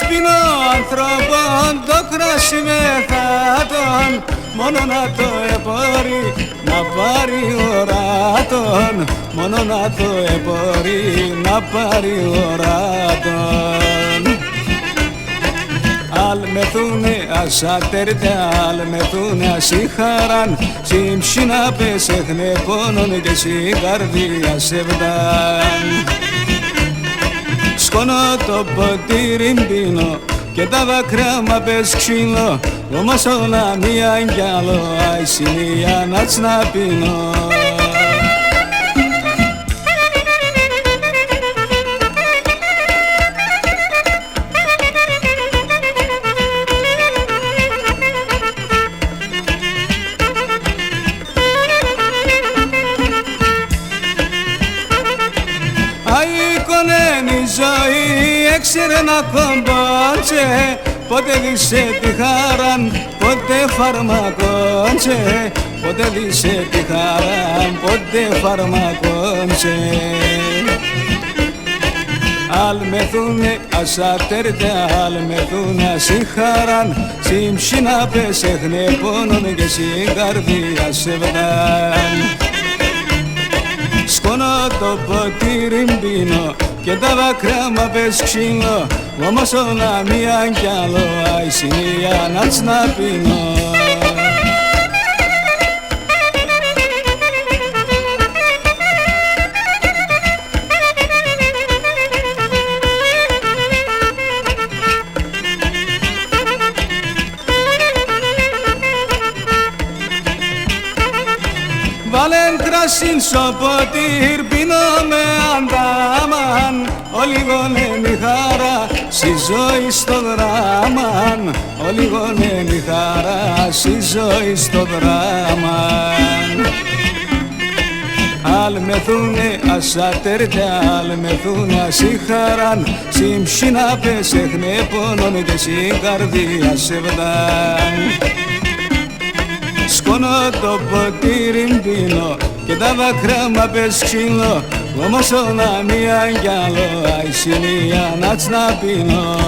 πίνω ανθρώπων το κράσι με θάτων, μόνο να το επορεί να πάρει οράτων, μόνο να το επορεί να πάρει οράτων. Αλ μεθούνε ασάτερτε, αλ μεθούνε ασύχαραν, συμψίνα πεσέχνε πόνον και στην καρδία σε βδάν. Σκόνω το ποτήρι πίνω και τα δάκρυα μα πες ξύλο, όμως όλα μία κι άλλο, αησινία να τσναπίνω. Αίκονεν η ζωή έξερε να κομπότσε, πότε δίσε τη χαράν, πότε φαρμακόντσε, πότε δίσε τη χαράν, πότε φαρμακόντσε. Αλ μεθούνε ασάτερτε, αλ μεθούνε ασύχαραν, συμψίνα πεσέχνε πόνον και στην καρδία σε βδάν. Σκόνω το ποτήρι πίνω και τα δάκρυα μα πες ξύλο, όμως όλα μία κι άλλο, αησινία να τσναπίνω. Βάλεν κράσιν στο ποτήρ, πίνω με αντάμαν, ολίγονεν η χαρά, στη ζωή στο δράμαν, ολίγονεν η χαρά, στη ζωή στο δράμαν. Αλ μεθούνε ασάτερτε, αλ μεθούνε ασύχαραν, συμψίνα πεσέχνε πόνον και στην καρδία σε βδάν. Σκόνω το ποτήρι πίνω και τα δάκρυα μα πες ξύλο, όμως όλα μία κι άλλο, αησινία να τσναπίνω.